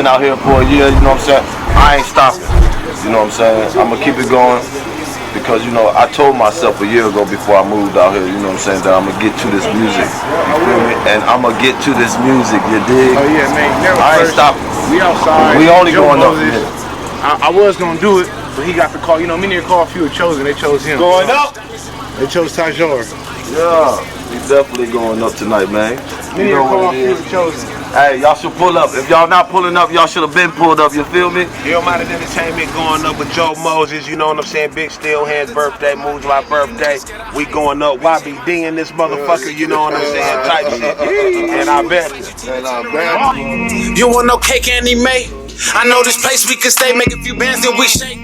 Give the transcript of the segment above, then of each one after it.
been out here for a year, you know what I'm saying? I ain't stopping, you know what I'm saying? I'm gonna keep it going because, you know, I told myself a year ago before I moved out here, you know what I'm saying, that I'm gonna get to this music, you feel me? And I'm gonna get to this music, you dig? Oh yeah, man, never I ain't first. stopping. We outside. We only Joe going up Moses. from here. I was gonna do it, but he got the call. You know, many called a few chosen. They chose him. Going up? They chose Tajor. Yeah, we definitely going up tonight, man. Many You know called what a it few is. chosen. Hey, y'all should pull up. If y'all not pulling up, y'all should have been pulled up, you feel me? Illmatic Entertainment going up with Joe Moses, you know what I'm saying? Big Steel Hands birthday, Moves My birthday. We going up YBD in this motherfucker, you know what I'm saying? Type shit. And I bet. You want no cake, Annie Mae? I know this place we can stay, make a few bands, then we shake.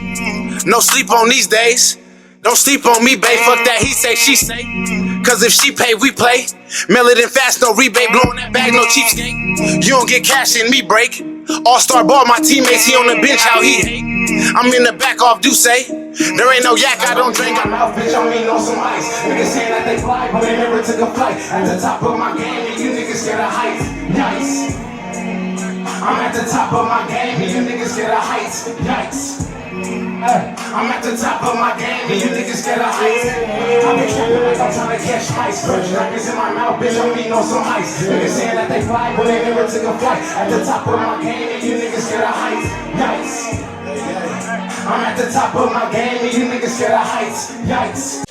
No sleep on these days. Don't sleep on me, babe. Fuck that, he say, she say. Cause if she pay, we play. Mail it in fast, no rebate. Blowing that bag, no cheapskate. You don't get cash in me, break. All-star ball, my teammates, he on the bench, how he hate. I'm in the back off, do say. There ain't no yak, I don't drink. I'm out, bitch, I'm eating on some ice. Niggas saying that they fly, but they never took a flight. At the top of my game, and you niggas scared of heights. Yikes. I'm at the top of my game, and you niggas scared of heights. Yikes. I'm at the top of my game, and you niggas scared of heights. I've been trapping like I'm trying to catch mice. Virgin records in my mouth, bitch, I'm eating on some ice. Niggas saying that they fly, but they never took a flight. At the top of my game, and you niggas scared of heights. Yikes. I'm at the top of my game, and you niggas scared of heights. Yikes.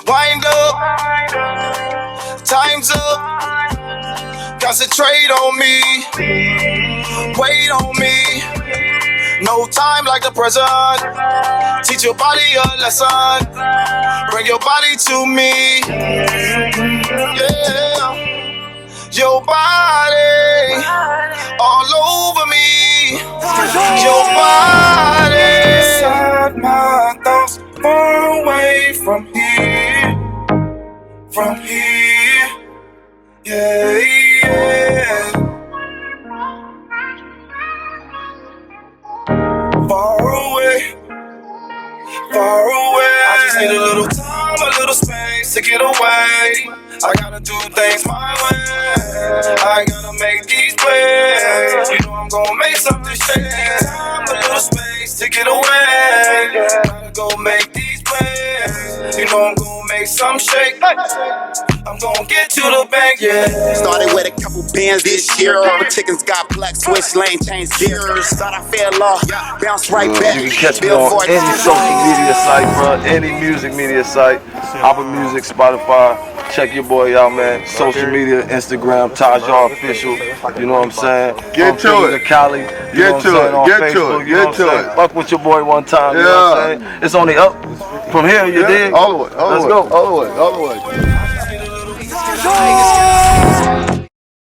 Wind up, time's up. Concentrate on me, wait on me. No time like the present. Teach your body a lesson. Bring your body to me. Yeah, your body all over me. Your body inside my thoughts, far away from here. From here, yeah, yeah. Far away, far away. I just need a little time, a little space to get away. I gotta do things my way. I gotta make these plays. You know I'm gonna make something shake. Time, a little space to get away. Gotta go make these plays. You know I'm gonna make some shake. I'm gonna get to the bank, yeah. Started with a couple bands this year. All the chickens got black, switch lane, change gears. Thought I fell off, bounce right back. You can catch me on any social media site, bro. Any music media site. Apple Music, Spotify. Check your boy out, man. Social media, Instagram, Tajor Official. You know what I'm saying? Get to it. Cali. Get to it. Get to it. Get to it. Fuck with your boy one time. You know what I'm saying? It's only up from here, you dig? All the way. All the way. Let's go. All the way. All the way. Niggas